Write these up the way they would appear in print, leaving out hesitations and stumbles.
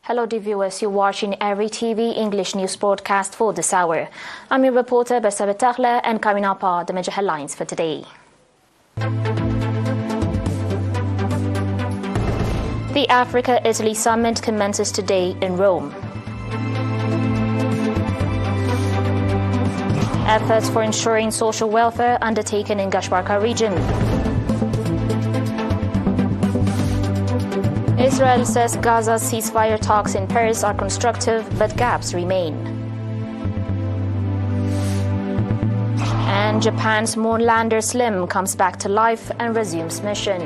Hello, dear viewers. You're watching ERi-TV English news broadcast for this hour. I'm your reporter, Bersabet Taghla, and coming up are the major headlines for today. The Africa-Italy summit commences today in Rome. Efforts for ensuring social welfare undertaken in Gashbarka region. Israel says Gaza's ceasefire talks in Paris are constructive, but gaps remain. And Japan's moon lander Slim comes back to life and resumes mission.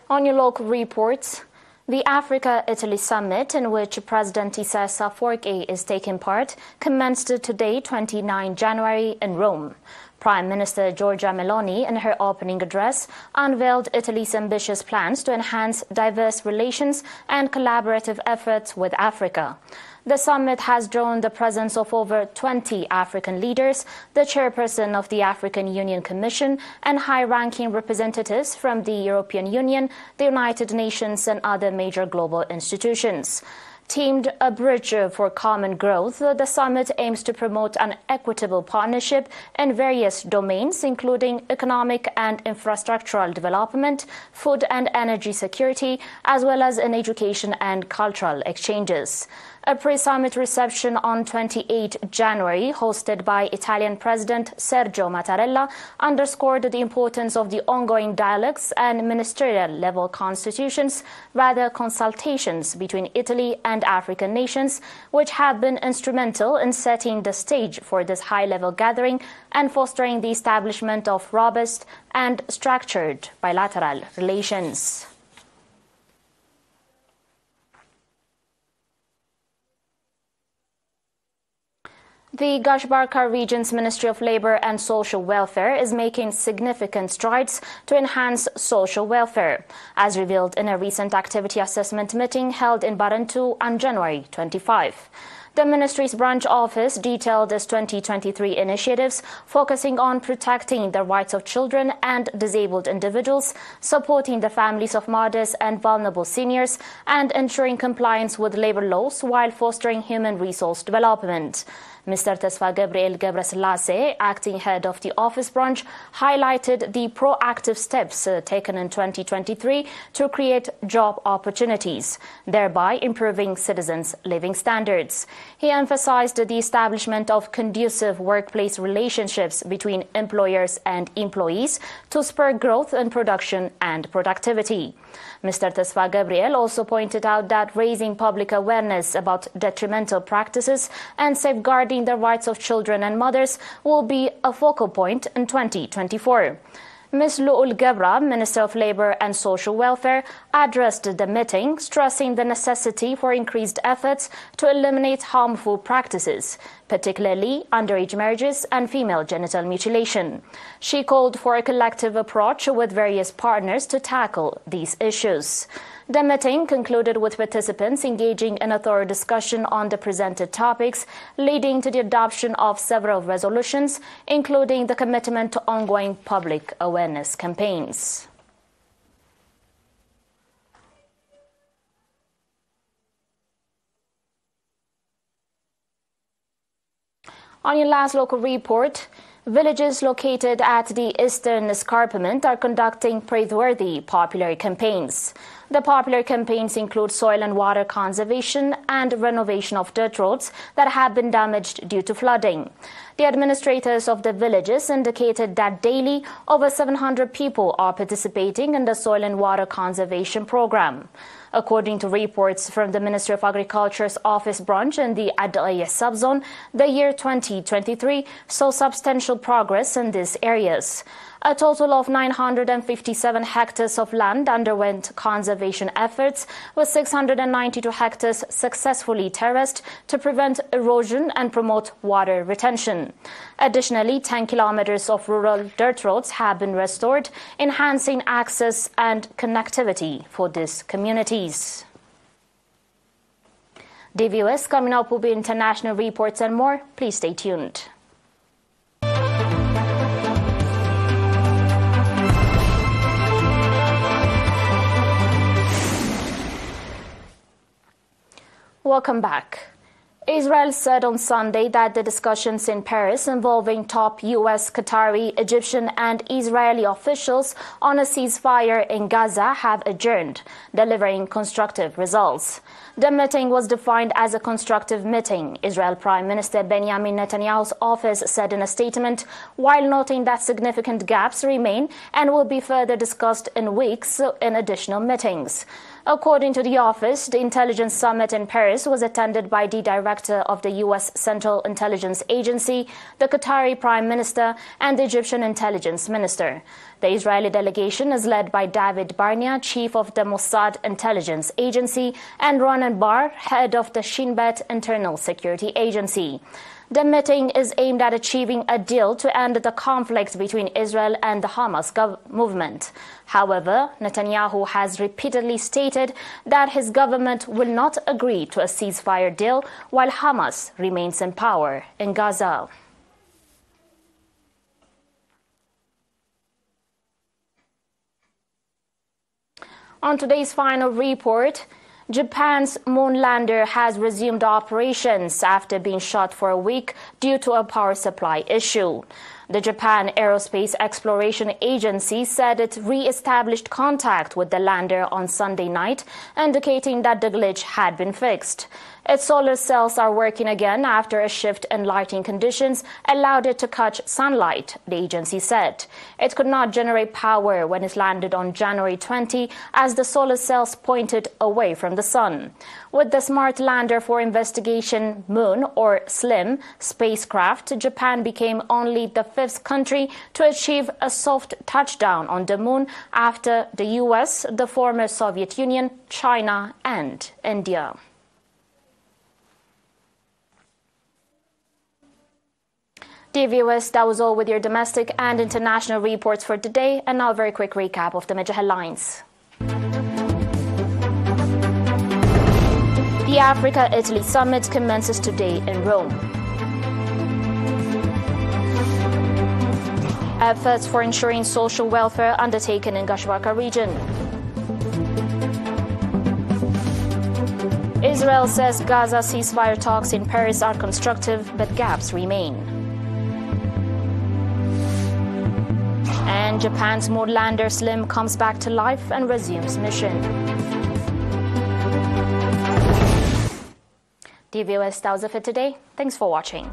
On your local reports, the Africa-Italy summit, in which President Isaias Afwerki is taking part, commenced today, 29 January, in Rome. Prime Minister Giorgia Meloni, in her opening address, unveiled Italy's ambitious plans to enhance diverse relations and collaborative efforts with Africa. The summit has drawn the presence of over 20 African leaders, the chairperson of the African Union Commission, and high-ranking representatives from the European Union, the United Nations, and other major global institutions. Themed A Bridge for Common Growth, the summit aims to promote an equitable partnership in various domains, including economic and infrastructural development, food and energy security, as well as in education and cultural exchanges. A pre-summit reception on 28 January, hosted by Italian President Sergio Mattarella, underscored the importance of the ongoing dialogues and ministerial-level consultations between Italy and African nations, which have been instrumental in setting the stage for this high-level gathering and fostering the establishment of robust and structured bilateral relations. The Gashbarka region's Ministry of Labour and Social Welfare is making significant strides to enhance social welfare, as revealed in a recent activity assessment meeting held in Barantu on January 25. The ministry's branch office detailed its 2023 initiatives focusing on protecting the rights of children and disabled individuals, supporting the families of modest and vulnerable seniors, and ensuring compliance with labour laws while fostering human resource development. Mr. Tesfa Gabriel Gebrselassie, acting head of the office branch, highlighted the proactive steps taken in 2023 to create job opportunities, thereby improving citizens' living standards. He emphasized the establishment of conducive workplace relationships between employers and employees to spur growth in production and productivity. Mr. Tesfa Gabriel also pointed out that raising public awareness about detrimental practices and safeguarding the rights of children and mothers will be a focal point in 2024. Ms. Lu'ul Gebra, Minister of Labour and Social Welfare, addressed the meeting, stressing the necessity for increased efforts to eliminate harmful practices, particularly underage marriages and female genital mutilation. She called for a collective approach with various partners to tackle these issues. The meeting concluded with participants engaging in a thorough discussion on the presented topics, leading to the adoption of several resolutions, including the commitment to ongoing public awareness campaigns. On your last local report, villages located at the Eastern Escarpment are conducting praiseworthy popular campaigns. The popular campaigns include soil and water conservation and renovation of dirt roads that have been damaged due to flooding. The administrators of the villages indicated that daily over 700 people are participating in the soil and water conservation program. According to reports from the Ministry of Agriculture's office branch in the Adaya subzone, the year 2023 saw substantial progress in these areas. A total of 957 hectares of land underwent conservation efforts, with 692 hectares successfully terraced to prevent erosion and promote water retention. Additionally, 10 kilometers of rural dirt roads have been restored, enhancing access and connectivity for these communities. Dear viewers, coming up will be international reports and more. Please stay tuned. Welcome back. Israel said on Sunday that the discussions in Paris involving top U.S., Qatari, Egyptian and Israeli officials on a ceasefire in Gaza have adjourned, delivering constructive results. The meeting was defined as a constructive meeting, Israel Prime Minister Benjamin Netanyahu's office said in a statement, while noting that significant gaps remain and will be further discussed in weeks in additional meetings. According to the office, the intelligence summit in Paris was attended by the director of the U.S. Central Intelligence Agency, the Qatari Prime Minister, and the Egyptian Intelligence Minister. The Israeli delegation is led by David Barnea, chief of the Mossad Intelligence Agency, and Ronen Bar, head of the Shin Bet Internal Security Agency. The meeting is aimed at achieving a deal to end the conflict between Israel and the Hamas movement. However, Netanyahu has repeatedly stated that his government will not agree to a ceasefire deal while Hamas remains in power in Gaza. On today's final report, Japan's moon lander has resumed operations after being shut for a week due to a power supply issue. The Japan Aerospace Exploration Agency said it re-established contact with the lander on Sunday night, indicating that the glitch had been fixed. Its solar cells are working again after a shift in lighting conditions allowed it to catch sunlight, the agency said. It could not generate power when it landed on January 20 as the solar cells pointed away from the sun. With the Smart Lander for Investigation Moon, or SLIM, spacecraft, Japan became only the fifth country to achieve a soft touchdown on the moon after the US, the former Soviet Union, China, and India. Dear viewers, that was all with your domestic and international reports for today, and now a very quick recap of the major headlines. The Africa-Italy Summit commences today in Rome. Efforts for ensuring social welfare undertaken in Gashbarka region. Israel says Gaza ceasefire talks in Paris are constructive, but gaps remain. And Japan's moon lander SLIM comes back to life and resumes mission. Dear viewers, that was it for today. Thanks for watching.